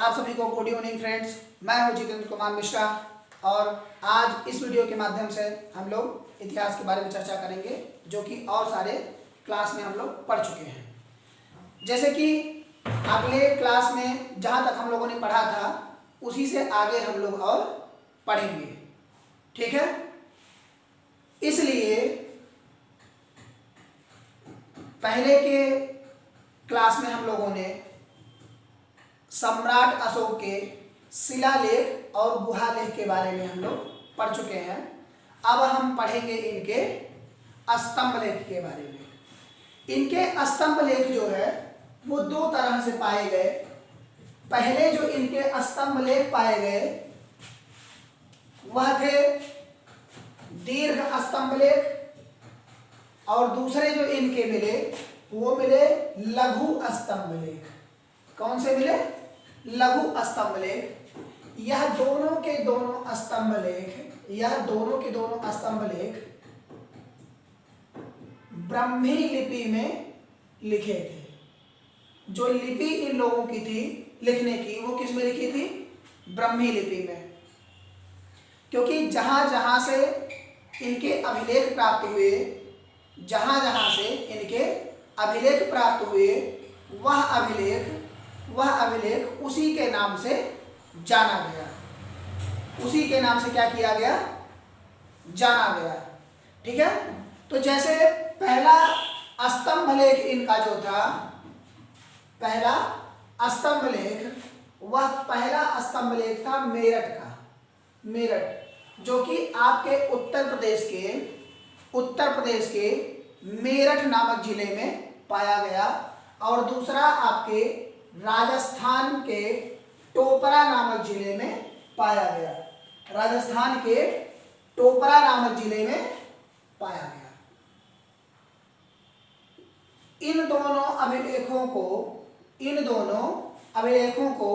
आप सभी को गुड इवनिंग फ्रेंड्स। मैं हूं जितेंद्र कुमार मिश्रा और आज इस वीडियो के माध्यम से हम लोग इतिहास के बारे में चर्चा करेंगे, जो कि और सारे क्लास में हम लोग पढ़ चुके हैं। जैसे कि अगले क्लास में जहां तक हम लोगों ने पढ़ा था उसी से आगे हम लोग और पढ़ेंगे, ठीक है। इसलिए पहले के क्लास में हम लोगों ने सम्राट अशोक के शिलालेख और गुहालेख के बारे में हम लोग पढ़ चुके हैं। अब हम पढ़ेंगे इनके स्तंभ लेख के बारे में। इनके स्तंभ लेख जो है वो दो तरह से पाए गए। पहले जो इनके स्तंभ लेख पाए गए वह थे दीर्घ स्तंभ लेख और दूसरे जो इनके मिले वो मिले लघु स्तंभ लेख। कौन से मिले? लघु स्तंभ लेख। यह दोनों के दोनों स्तंभ लेख ब्राह्मी लिपि में लिखे थे। जो लिपि इन लोगों की थी लिखने की वो किस में लिखी थी? ब्राह्मी लिपि में। क्योंकि जहां जहां से इनके अभिलेख प्राप्त हुए, वह अभिलेख उसी के नाम से जाना गया। उसी के नाम से क्या किया गया? जाना गया, ठीक है। तो जैसे पहला स्तंभ लेख इनका जो था, पहला स्तंभ लेख था मेरठ का। मेरठ जो कि आपके उत्तर प्रदेश के मेरठ नामक जिले में पाया गया। और दूसरा आपके राजस्थान के टोपरा नामक जिले में पाया गया। राजस्थान के टोपरा नामक जिले में पाया गया। इन दोनों अभिलेखों को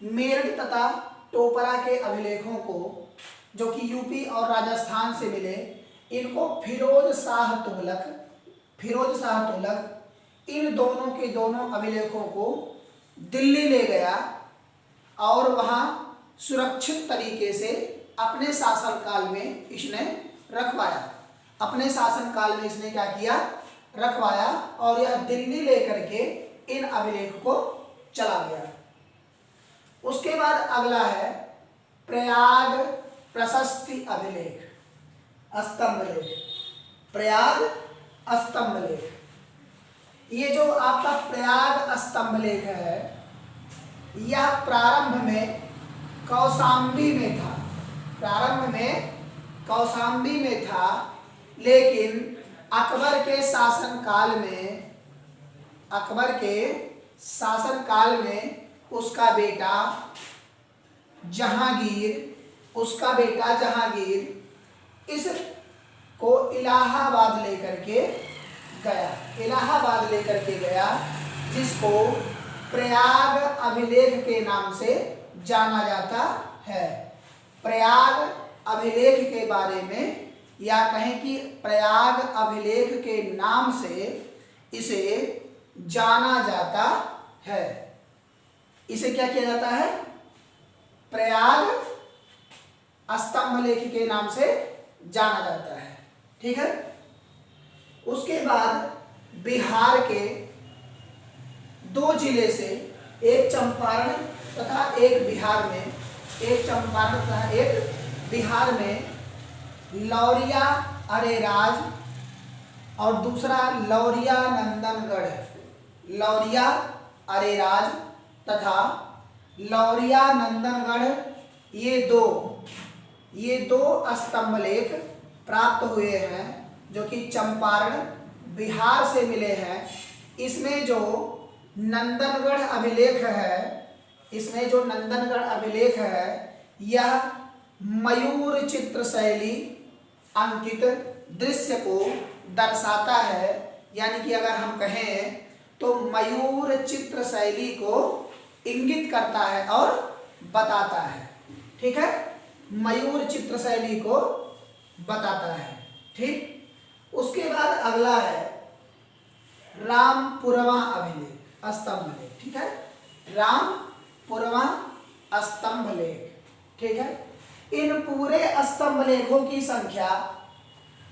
मेरठ तथा टोपरा के अभिलेखों को, जो कि यूपी और राजस्थान से मिले, इनको फिरोज शाह तुगलक इन दोनों के दोनों अभिलेखों को दिल्ली ले गया और वहां सुरक्षित तरीके से अपने शासनकाल में इसने रखवाया। इसने क्या किया? रखवाया। और यह दिल्ली लेकर के इन अभिलेख को चला गया। उसके बाद अगला है प्रयाग प्रशस्ति अभिलेख, स्तंभ लेख। प्रयाग स्तंभ लेख, ये जो आपका प्रयाग स्तंभ लेख है यह प्रारंभ में कौशाम्बी में था। लेकिन अकबर के शासनकाल में उसका बेटा जहांगीर इसको इलाहाबाद लेकर के गया, जिसको प्रयाग अभिलेख के नाम से जाना जाता है। प्रयाग अभिलेख के बारे में, या कहें कि प्रयाग अभिलेख के नाम से इसे जाना जाता है। इसे क्या किया जाता है? प्रयाग स्तंभ लेख के नाम से जाना जाता है, ठीक है। उसके बाद बिहार के दो जिले से, एक चंपारण तथा एक बिहार में लौरिया अरेराज और दूसरा लौरिया अरेराज तथा लौरिया नंदनगढ़, ये दो स्तंभ लेख प्राप्त हुए हैं, जो कि चंपारण बिहार से मिले हैं। इसमें जो नंदनगढ़ अभिलेख है यह मयूर चित्र शैली अंकित दृश्य को दर्शाता है। यानी कि अगर हम कहें तो मयूर चित्र शैली को इंगित करता है और बताता है, ठीक है। मयूर चित्र शैली को बताता है, ठीक। उसके बाद अगला है रामपुरवा अभिलेख स्तंभ लेख, ठीक है। पूर्वा स्तंभ लेख। ठीक है, इन पूरे स्तंभ लेखों की संख्या,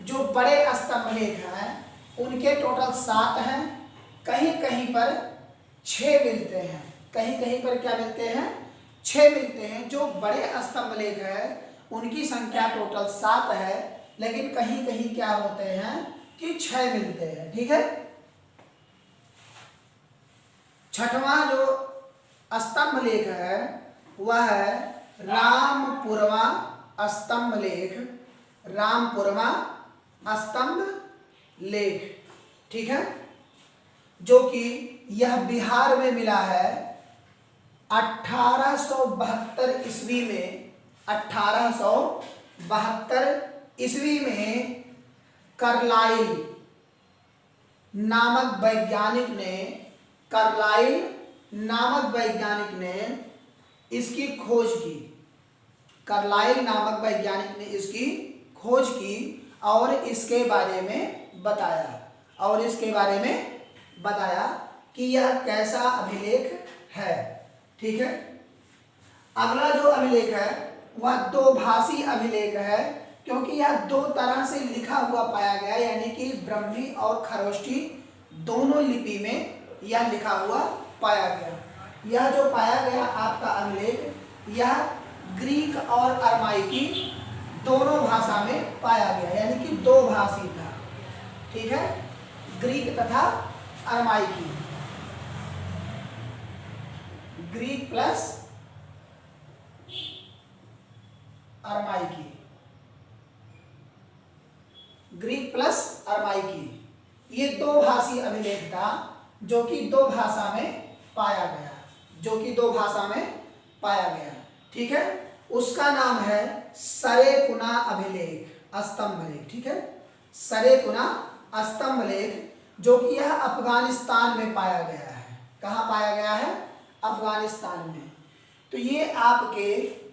जो बड़े स्तंभ लेख हैं उनके टोटल 7 हैं। कहीं कहीं पर 6 मिलते हैं, कहीं कहीं पर क्या मिलते हैं, 6 मिलते हैं। जो बड़े स्तंभ लेख है उनकी संख्या टोटल 7 है, लेकिन कहीं कहीं क्या होते हैं कि 6 मिलते हैं। ठीक है, छठवां जो स्तंभ लेख है वह है रामपुरवा स्तंभ लेख, रामपुरवा स्तंभ लेख। ठीक है, जो कि यह बिहार में मिला है 1872 ईस्वी में। 1872 ईस्वी में कार्लाइल नामक वैज्ञानिक ने, कार्लाइल नामक वैज्ञानिक ने इसकी खोज की। कार्लाइल नामक वैज्ञानिक ने इसकी खोज की और इसके बारे में बताया, और इसके बारे में बताया कि यह कैसा अभिलेख है। ठीक है, अगला जो अभिलेख है वह दोभाषी अभिलेख है, क्योंकि यह 2 तरह से लिखा हुआ पाया गया, यानी कि ब्रह्मी और खरोष्ठी दोनों लिपि में यह लिखा हुआ पाया गया। यह जो पाया गया आपका अभिलेख, यह ग्रीक और अरमाइकी दोनों भाषा में पाया गया, यानी कि 2 भाषी था। ठीक है, ग्रीक तथा अरमाइकी, ग्रीक प्लस अरमाइकी, ग्रीक प्लस अरमाइकी, ये 2 भाषी अभिलेख था जो कि 2 भाषा में पाया गया, जो कि 2 भाषा में पाया गया। ठीक है, उसका नाम है सरेकुना अभिलेख स्तंभ लेख। ठीक है, सरेकुना स्तंभ लेख, जो कि यह अफगानिस्तान में पाया गया है। कहाँ पाया गया है? अफगानिस्तान में। तो ये आपके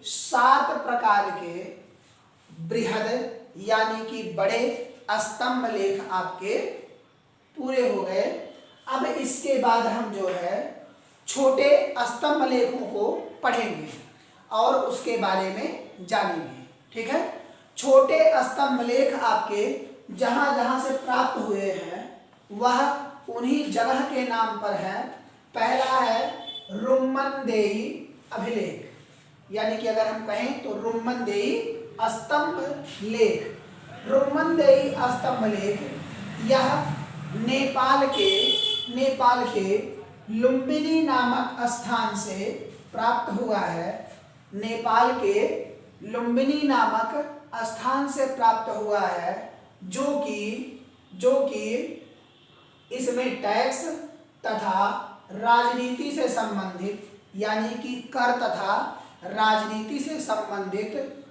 7 प्रकार के बृहद यानी कि बड़े स्तंभ लेख आपके पूरे हो गए। अब इसके बाद हम जो है छोटे स्तंभ लेखों को पढ़ेंगे और उसके बारे में जानेंगे। ठीक है, छोटे स्तंभ लेख आपके जहां जहां से प्राप्त हुए हैं वह उन्हीं जगह के नाम पर है। पहला है रुम्मनदेई अभिलेख, यानी कि अगर हम कहें तो रुम्मनदेई स्तंभ लेख। रुम्मनदेई स्तंभ लेख यह नेपाल के लुम्बिनी नामक स्थान से प्राप्त हुआ है। नेपाल के लुम्बिनी नामक स्थान से प्राप्त हुआ है, जो कि इसमें टैक्स तथा राजनीति से संबंधित, यानी कि कर तथा राजनीति से संबंधित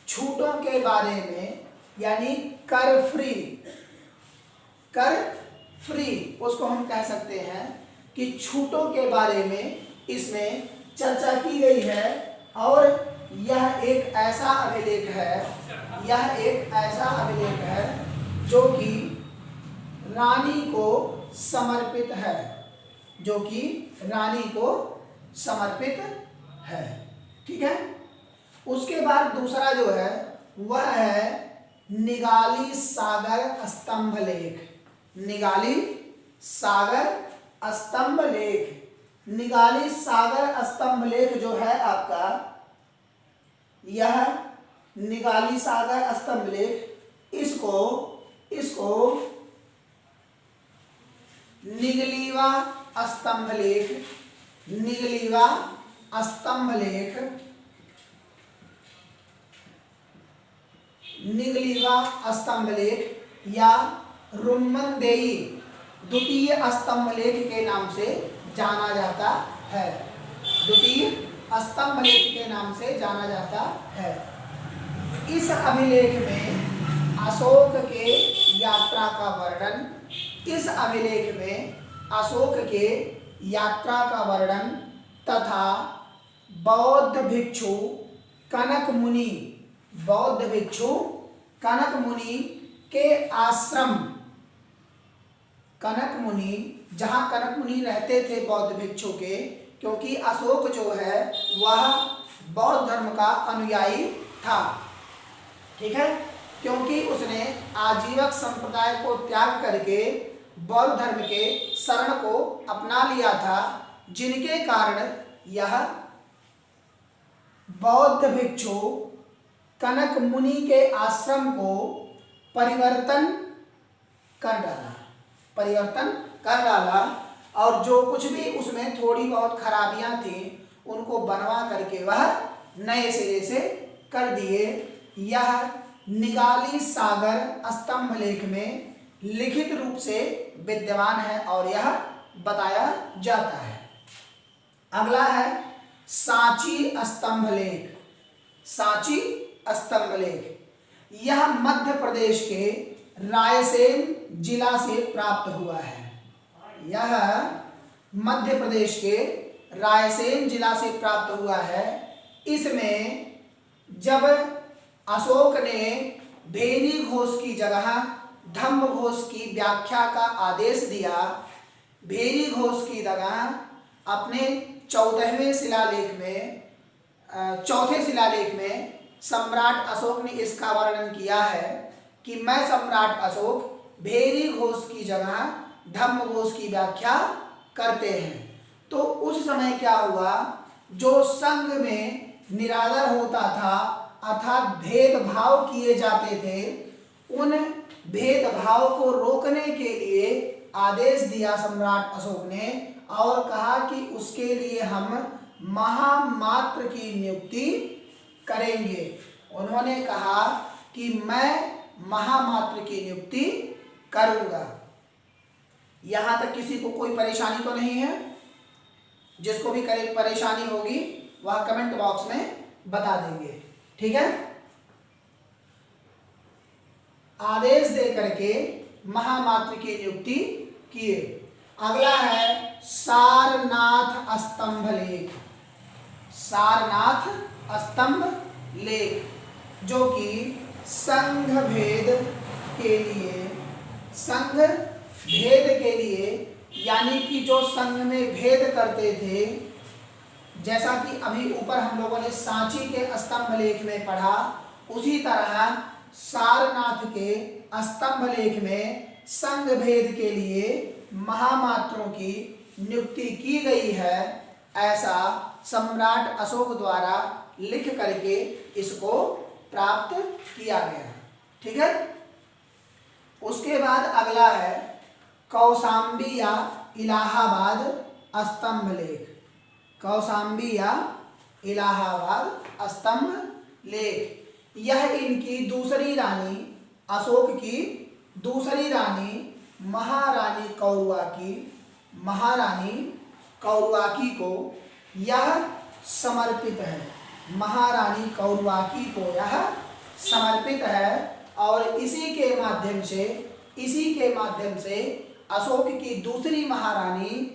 छूटों के बारे में, यानी कर फ्री उसको हम कह सकते हैं कि छूटों के बारे में इसमें चर्चा की गई है। और यह एक ऐसा अभिलेख है जो कि रानी को समर्पित है, जो कि रानी को समर्पित है। ठीक है, उसके बाद दूसरा जो है वह है निगाली सागर स्तंभ लेख। निगाली सागर स्तंभ लेख, निगाली सागर स्तंभ लेख जो है आपका, यह निगाली सागर स्तंभ लेख, इसको निगलीवा स्तंभ लेख, निगलीवा स्तंभ लेख, निगलीवा स्तंभ लेख या रुम्मनदेई द्वितीय स्तंभ लेख के नाम से जाना जाता है। द्वितीय स्तंभ लेख के नाम से जाना जाता है। इस अभिलेख में अशोक के यात्रा का वर्णन, इस अभिलेख में अशोक के यात्रा का वर्णन तथा बौद्ध भिक्षु कनक मुनि, बौद्ध भिक्षु कनक मुनि के आश्रम, कनक मुनि जहाँ कनक मुनि रहते थे बौद्ध भिक्षु के, क्योंकि अशोक जो है वह बौद्ध धर्म का अनुयायी था, ठीक है, क्योंकि उसने आजीवक संप्रदाय को त्याग करके बौद्ध धर्म के शरण को अपना लिया था, जिनके कारण यह बौद्ध भिक्षु कनक मुनि के आश्रम को परिवर्तन कर डाला और जो कुछ भी उसमें थोड़ी बहुत खराबियां थी उनको बनवा करके वह नए सिरे से कर दिए। यह निगाली सागर स्तंभ लेख में लिखित रूप से विद्यमान है और यह बताया जाता है। अगला है सांची स्तंभ लेख। सांची स्तंभ लेख यह मध्य प्रदेश के रायसेन जिला से प्राप्त हुआ है। यह मध्य प्रदेश के रायसेन जिला से प्राप्त हुआ है। इसमें जब अशोक ने भेरी घोष की जगह धम्म घोष की व्याख्या का आदेश दिया, भेरी घोष की जगह अपने चौथे शिलालेख में सम्राट अशोक ने इसका वर्णन किया है कि मैं सम्राट अशोक भेरी घोष की जगह धम्म घोष की व्याख्या करते हैं। तो उस समय क्या हुआ, जो संघ में निरादर होता था अर्थात भेदभाव किए जाते थे, उन भेदभाव को रोकने के लिए आदेश दिया सम्राट अशोक ने और कहा कि उसके लिए हम महामात्र की नियुक्ति करेंगे। उन्होंने कहा कि मैं महामात्र की नियुक्ति करूंगा। यहां तक किसी को कोई परेशानी तो नहीं है? जिसको भी परेशानी होगी वह कमेंट बॉक्स में बता देंगे, ठीक है। आदेश दे करके महामात्र की नियुक्ति किए। अगला है सारनाथ स्तंभ लेख। सारनाथ स्तंभ लेख जो कि संघ भेद के लिए यानी कि जो संघ में भेद करते थे, जैसा कि अभी ऊपर हम लोगों ने सांची के स्तंभ लेख में पढ़ा, उसी तरह सारनाथ के स्तंभ लेख में संघ भेद के लिए महामात्रों की नियुक्ति की गई है, ऐसा सम्राट अशोक द्वारा लिख करके इसको प्राप्त किया गया, ठीक है। उसके बाद अगला है कौशाम्बी या इलाहाबाद स्तंभ लेख। कौशाम्बी या इलाहाबाद स्तंभ लेख यह इनकी दूसरी रानी, अशोक की दूसरी रानी महारानी कौरवाकी को यह समर्पित है। महारानी कौरवाकी को यह समर्पित है और इसी के माध्यम से अशोक की दूसरी महारानी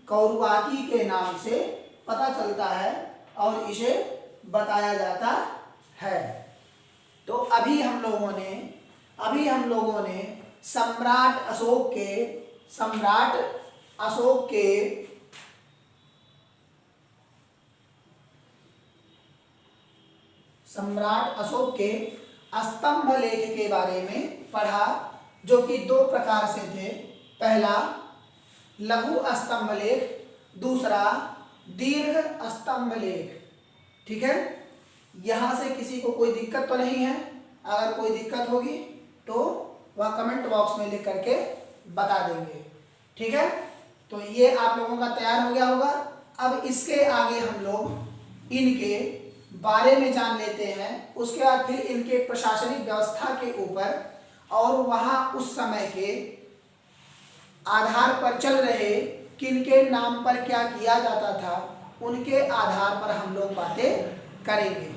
कौरवाकी के नाम से पता चलता है और इसे बताया जाता है। तो अभी हम लोगों ने सम्राट अशोक के स्तंभ लेख के बारे में पढ़ा, जो कि दो प्रकार से थे। पहला लघु स्तंभ लेख, दूसरा दीर्घ स्तंभ लेख, ठीक है। यहां से किसी को कोई दिक्कत तो नहीं है? अगर कोई दिक्कत होगी तो वह कमेंट बॉक्स में लिख करके बता देंगे, ठीक है। तो ये आप लोगों का तैयार हो गया होगा। अब इसके आगे हम लोग इनके बारे में जान लेते हैं, उसके बाद फिर इनके प्रशासनिक व्यवस्था के ऊपर और वहाँ उस समय के आधार पर चल रहे किनके नाम पर क्या किया जाता था, उनके आधार पर हम लोग बातें करेंगे,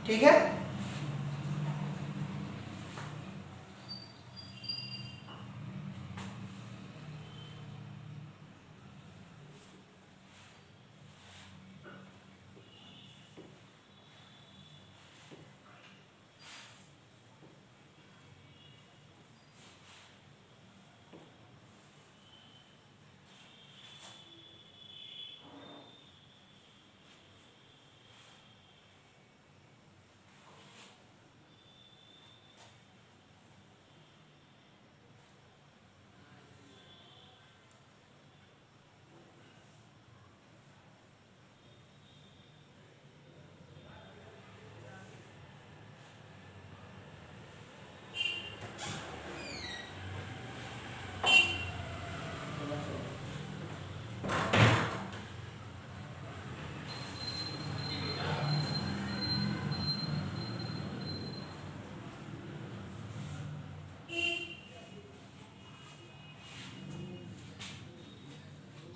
ठीक है।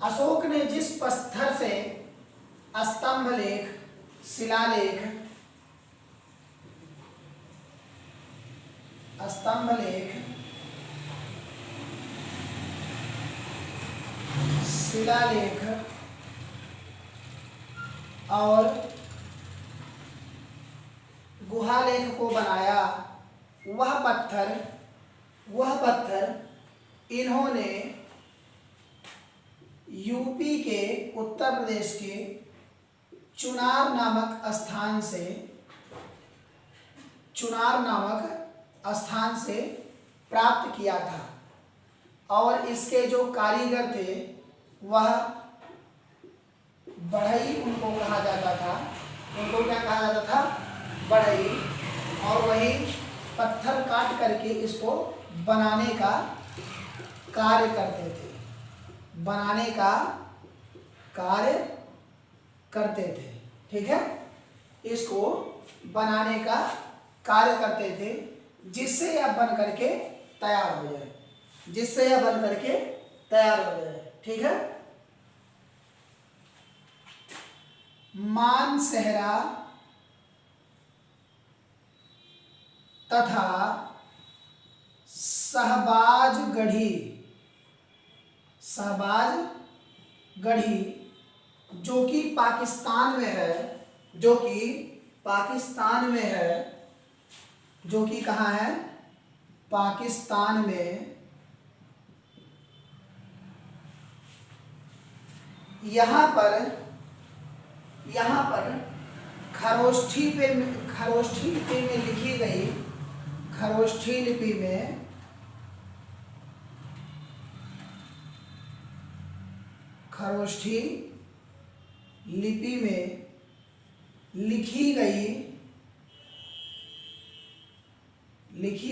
अशोक ने जिस पत्थर से स्तंभ लेख, शिलालेख, स्तंभ लेख, शिलालेख और गुहालेख को बनाया, वह पत्थर इन्होंने यूपी के, उत्तर प्रदेश के चुनार नामक स्थान से प्राप्त किया था। और इसके जो कारीगर थे वह बढ़ई उनको कहा जाता था। उनको क्या कहा जाता था? बढ़ई। और वही पत्थर काट करके इसको बनाने का कार्य करते थे, बनाने का कार्य करते थे। ठीक है, इसको बनाने का कार्य करते थे, जिससे यह बन करके तैयार हो जाए, जिससे यह बन करके तैयार हो जाए। ठीक है, मानसेहरा तथा शहबाजगढ़ी जो कि पाकिस्तान में है, जो कि कहाँ है? पाकिस्तान में। यहाँ पर खरोष्ठी लिपि में लिखी गई, खरोष्ठी लिपि में लिखी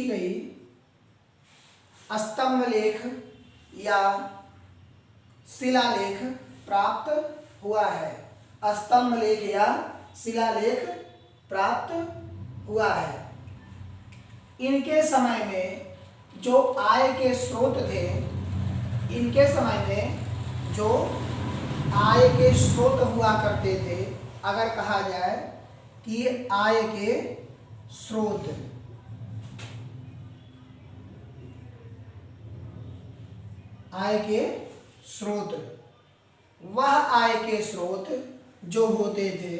गई स्तंभ लेख या शिलालेख प्राप्त हुआ है। स्तंभ लेख या शिलालेख प्राप्त हुआ है। इनके समय में जो आय के स्रोत थे, इनके समय में जो आय के स्रोत हुआ करते थे, अगर कहा जाए कि आय के स्रोत, वह आय के स्रोत जो होते थे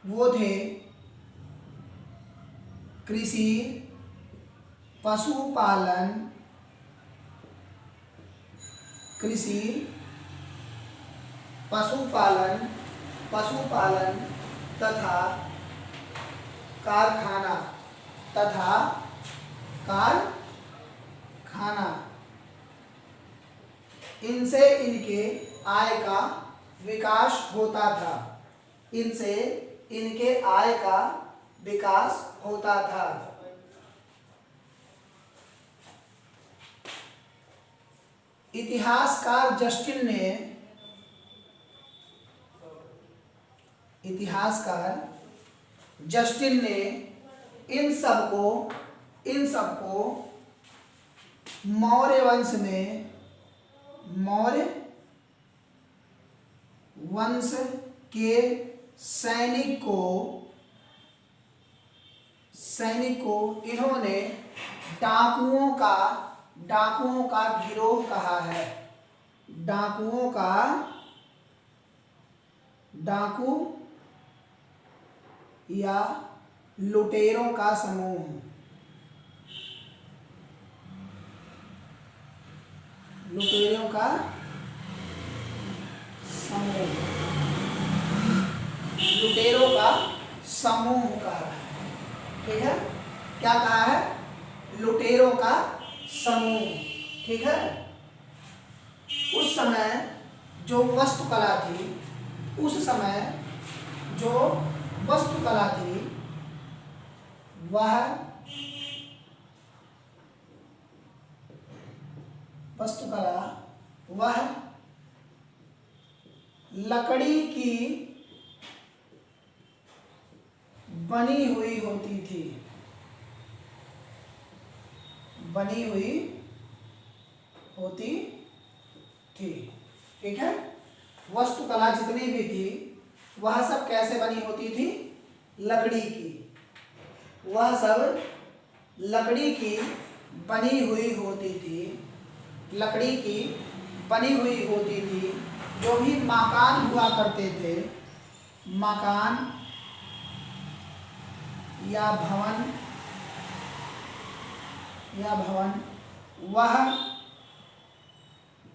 वो थे कृषि, पशुपालन तथा कारखाना इनसे इनके आय का विकास होता था। इनसे इनके आय का विकास होता था। इतिहासकार जस्टिन ने इन सबको मौर्य वंश के सैनिक को इन्होंने डाकुओं का गिरोह कहा है। डाकू या लुटेरों का समूह। लुटेरों का समूह कहा है। ठीक है, क्या कहा है? लुटेरों का समूह। ठीक है, उस समय जो वास्तुकला थी, वह लकड़ी की बनी हुई होती थी। ठीक है। वस्तुकला जितनी भी थी वह सब कैसे बनी होती थी? लकड़ी की। वह सब लकड़ी की बनी हुई होती थी, लकड़ी की बनी हुई होती थी। जो भी मकान हुआ करते थे, मकान या भवन वह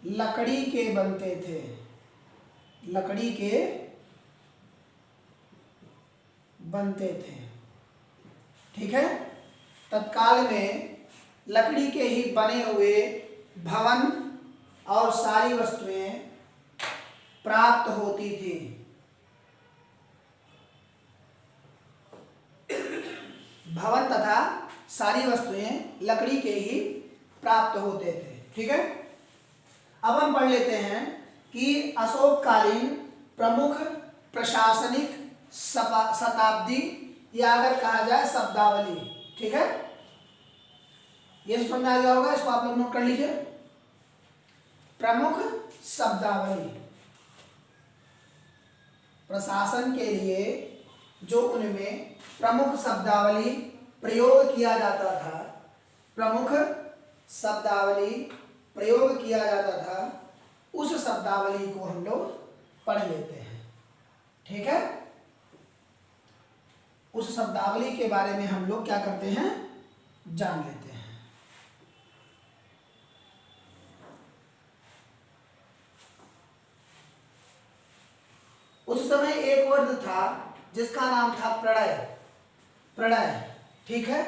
लकड़ी के बनते थे, लकड़ी के बनते थे। ठीक है। तत्काल में लकड़ी के ही बने हुए भवन और सारी वस्तुएं प्राप्त होती थी। भवन तथा सारी वस्तुएं लकड़ी के ही प्राप्त होते थे। ठीक है। अब हम पढ़ लेते हैं कि अशोककालीन प्रमुख प्रशासनिक शताब्दी या अगर कहा जाए शब्दावली। ठीक है। ये समझ में आ गया होगा, इसको आप लोग नोट कर लीजिए। प्रमुख शब्दावली, प्रशासन के लिए जो उनमें प्रमुख शब्दावली प्रयोग किया जाता था, प्रमुख शब्दावली प्रयोग किया जाता था, उस शब्दावली को हम लोग पढ़ लेते हैं। ठीक है। उस शब्दावली के बारे में हम लोग क्या करते हैं? जान लेते हैं। उस समय एक वर्ड था जिसका नाम था प्रलय। प्रलय। ठीक है।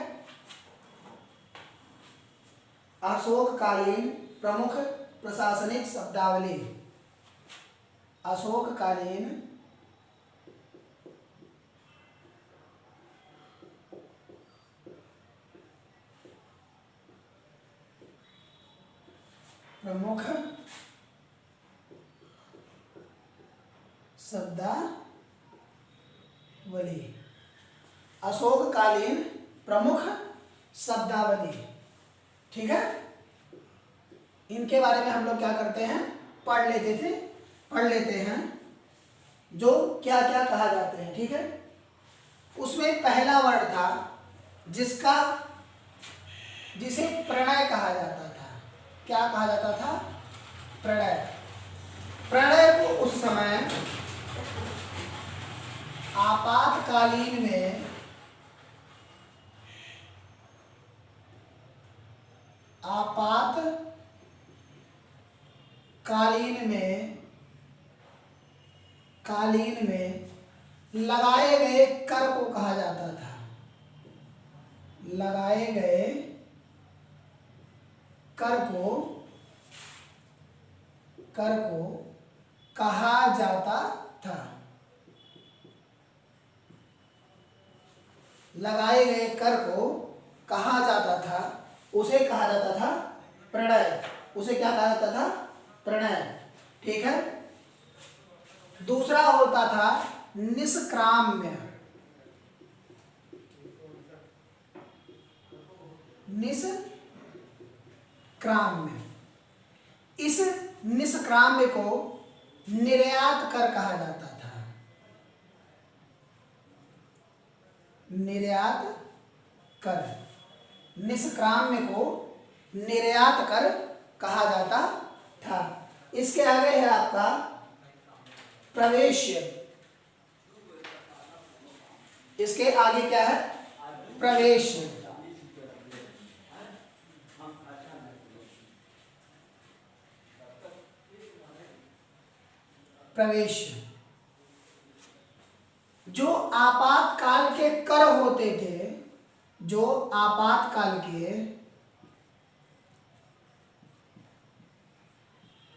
अशोककालीन प्रमुख प्रशासनिक शब्दावली, अशोककालीन प्रमुख शब्दावली, अशोककालीन प्रमुख शब्दावली। ठीक है। इनके बारे में हम लोग क्या करते हैं? पढ़ लेते हैं जो क्या क्या कहा जाते हैं। ठीक है। उसमें पहला वर्ड था जिसे प्रणय कहा जाता था। क्या कहा जाता था? प्रणय। प्रणय को उस समय आपातकालीन में लगाए गए कर को कहा जाता था। लगाए गए कर को कहा जाता था। लगाए गए कर को कहा जाता था, उसे कहा जाता था प्रणय। उसे क्या कहा जाता था? प्रणय। ठीक है। दूसरा होता था निष्क्राम्य। निष्क्राम्य। इस निष्क्राम्य को निर्यात कर कहा जाता था। निर्यात कर। निष्क्राम्य को निर्यात कर कहा जाता था। इसके आगे है आपका प्रवेश्य। इसके आगे क्या है? प्रवेश्य। प्रवेश्य जो आपातकाल के कर होते थे, जो आपातकाल के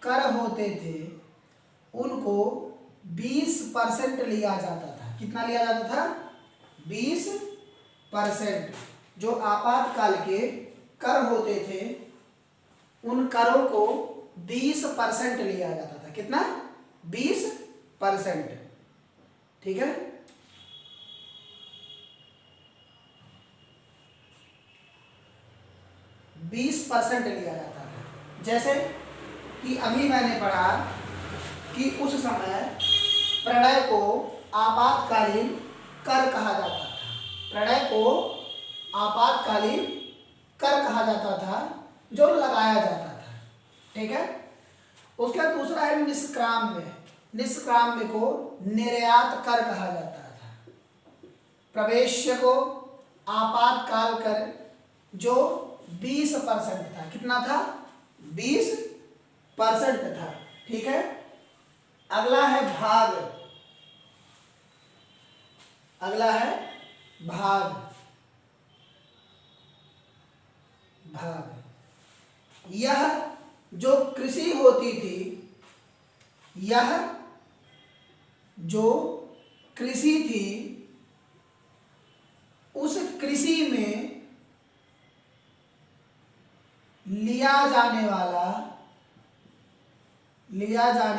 कर होते थे, उनको 20% लिया जाता था। कितना लिया जाता था? 20%। जो आपातकाल के कर होते थे उन करों को 20% लिया जाता था। कितना? 20%। ठीक है। %20 लिया जाता था। जैसे कि अभी मैंने पढ़ा कि उस समय प्रणय को आपातकालीन कर कहा जाता था। प्रणय को आपातकालीन कर कहा जाता था जो लगाया जाता था। ठीक है। उसके बाद दूसरा है निष्क्राम्य। निष्क्राम्य को निर्यात कर कहा जाता था। प्रवेश्य को आपातकाल कर जो 20% था। कितना था? 20% था। ठीक है। अगला है भाग। अगला है भाग। भाग यह जो कृषि होती थी, यह जो कृषि थी, उस कृषि में लिया जाने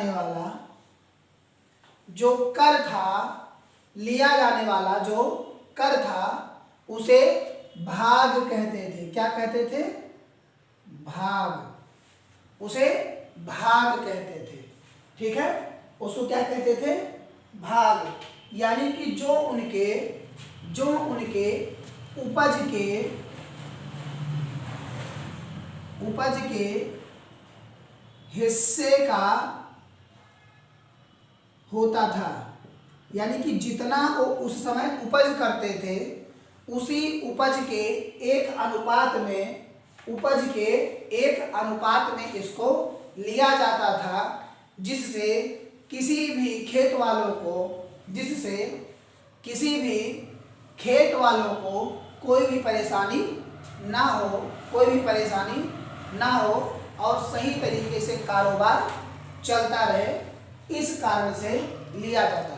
वाला जो कर था, लिया जाने वाला जो कर था उसे भाग कहते थे। क्या कहते थे? भाग। उसे भाग कहते थे। ठीक है। उसको क्या कहते थे? भाग। यानी कि जो उनके उपज के हिस्से का होता था। यानी कि जितना वो उस समय उपज करते थे उसी उपज के एक अनुपात में इसको लिया जाता था, जिससे किसी भी खेत वालों को कोई भी परेशानी ना हो और सही तरीके से कारोबार चलता रहे। इस कारण से लिया जाता था।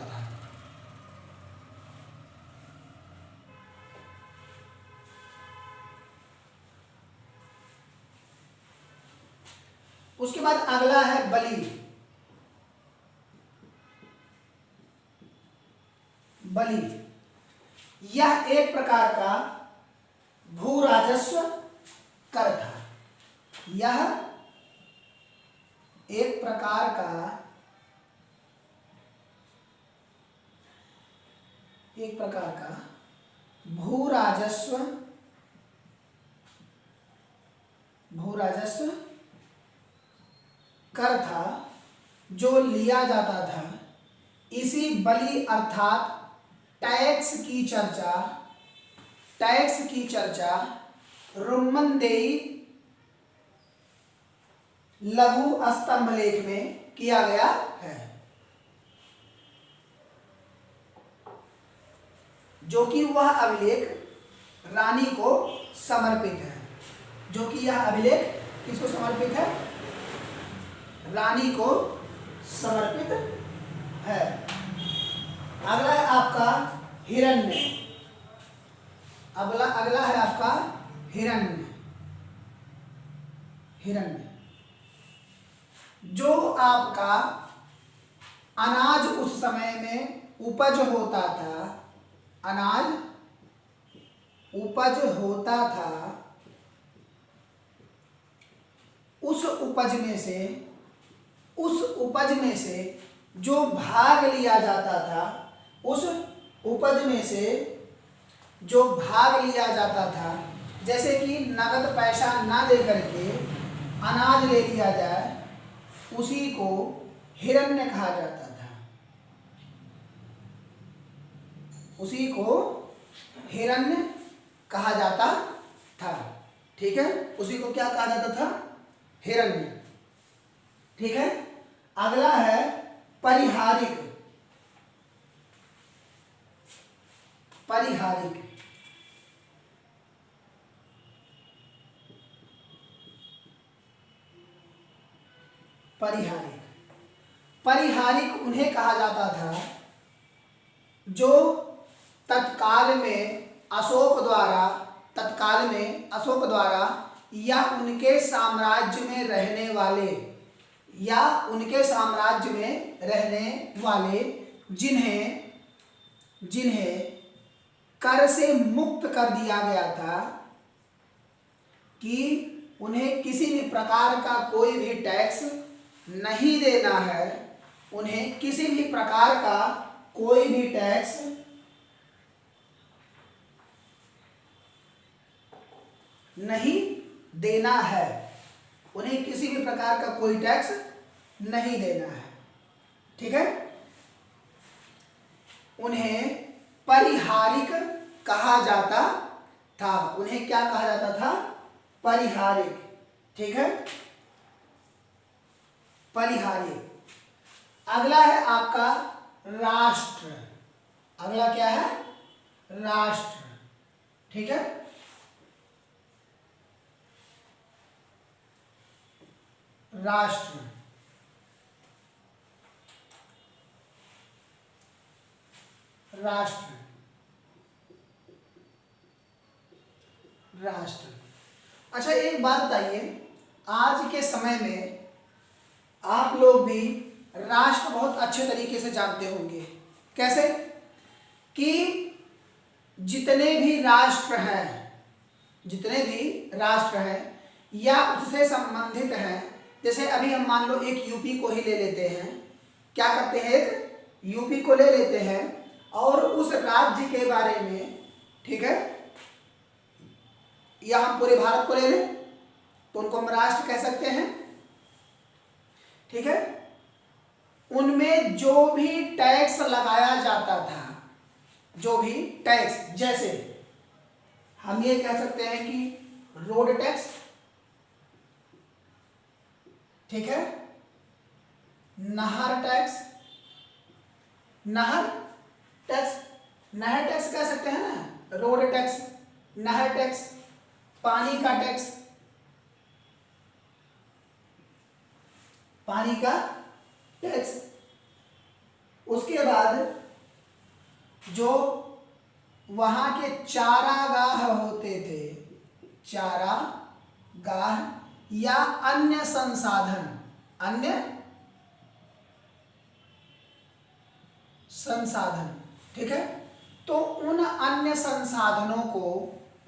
उसके बाद अगला है बलि। बलि यह एक प्रकार का भू राजस्व कर था। यह एक प्रकार का भू राजस्व कर था जो लिया जाता था। इसी बलि अर्थात टैक्स की चर्चा रुम्मनदेई लघु स्तंभ लेख में किया गया है, जो कि वह अभिलेख रानी को समर्पित है। जो कि यह अभिलेख किसको समर्पित है? रानी को समर्पित है। अगला है आपका हिरण्य। अगला है आपका हिरण्य। जो आपका अनाज उस समय में उपज होता था, उस उपज में से जो भाग लिया जाता था, जैसे कि नगद पैसा ना दे करके अनाज ले लिया जाए, उसी को हिरण्य कहा जाता था। उसी को हिरण्य कहा जाता था। ठीक है। उसी को क्या कहा जाता था? हिरण्य। ठीक है। अगला है परिहारिक। परिहारिक उन्हें कहा जाता था जो तत्काल में अशोक द्वारा या उनके साम्राज्य में रहने वाले जिन्हें कर से मुक्त कर दिया गया था, कि उन्हें किसी भी प्रकार का कोई भी टैक्स नहीं देना है, उन्हें किसी भी प्रकार का कोई भी टैक्स नहीं देना है। उन्हें किसी भी प्रकार का कोई टैक्स नहीं देना है। ठीक है। उन्हें परिहारिक कहा जाता था। उन्हें क्या कहा जाता था? परिहारिक। ठीक है, परिहारिक। अगला है आपका राष्ट्र। अगला क्या है? राष्ट्र। ठीक है, राष्ट्र। राष्ट्र, राष्ट्र। अच्छा, एक बात बताइए, आज के समय में आप लोग भी राष्ट्र बहुत अच्छे तरीके से जानते होंगे। कैसे? कि जितने भी राष्ट्र हैं, जितने भी राष्ट्र हैं या उससे संबंधित हैं, जैसे अभी हम मान लो एक यूपी को ही ले लेते हैं। क्या करते हैं? एक यूपी को ले लेते हैं और उस राज्य के बारे में, ठीक है, या हम पूरे भारत को ले लें तो उनको हम राष्ट्र कह सकते हैं। ठीक है, उनमें जो भी टैक्स लगाया जाता था, जो भी टैक्स, जैसे हम ये कह सकते हैं कि रोड टैक्स, ठीक है, नहर टैक्स, नहर टैक्स, नहर टैक्स कह सकते हैं ना, रोड टैक्स, नहर टैक्स, पानी का टैक्स, पानी का टैक्स। उसके बाद जो वहां के चारागाह होते थे, चारागाह या अन्य संसाधन, अन्य संसाधन, ठीक है, तो उन अन्य संसाधनों को,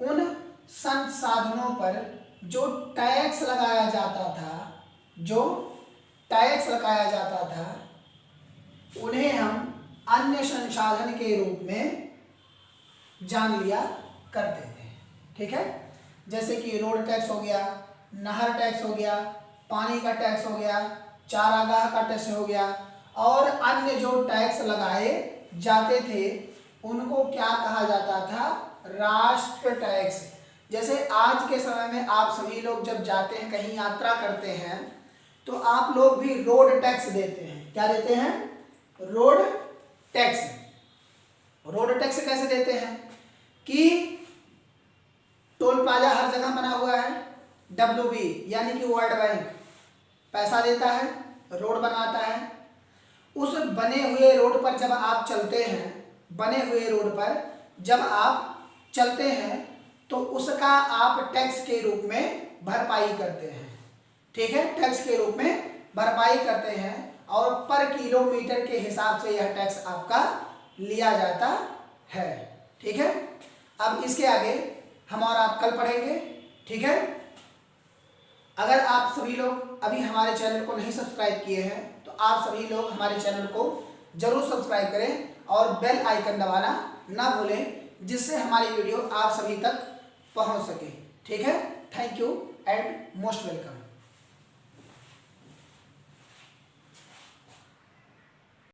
उन संसाधनों पर जो टैक्स लगाया जाता था, जो टैक्स लगाया जाता था, उन्हें हम अन्य संसाधन के रूप में जान लिया करते थे। ठीक है, जैसे कि रोड टैक्स हो गया, नहर टैक्स हो गया, पानी का टैक्स हो गया, चारागाह का टैक्स हो गया, और अन्य जो टैक्स लगाए जाते थे उनको क्या कहा जाता था? राष्ट्र टैक्स। जैसे आज के समय में आप सभी लोग जब जाते हैं, कहीं यात्रा करते हैं, तो आप लोग भी रोड टैक्स देते हैं। क्या देते हैं? Road tax. रोड टैक्स कैसे देते हैं? कि टोल प्लाजा हर जगह बना हुआ है, WB यानी कि वर्ल्ड बैंक पैसा देता है, रोड बनाता है। उस बने हुए रोड पर जब आप चलते हैं, बने हुए रोड पर जब आप चलते हैं तो उसका आप टैक्स के रूप में भरपाई करते हैं। ठीक है, टैक्स के रूप में भरपाई करते हैं और पर किलोमीटर के हिसाब से यह टैक्स आपका लिया जाता है। ठीक है, अब इसके आगे हम और आप कल पढ़ेंगे। ठीक है, अगर आप सभी लोग अभी हमारे चैनल को नहीं सब्सक्राइब किए हैं तो आप सभी लोग हमारे चैनल को जरूर सब्सक्राइब करें और बेल आइकन दबाना ना भूलें, जिससे हमारी वीडियो आप सभी तक पहुंच सके। ठीक है, thank you and most welcome.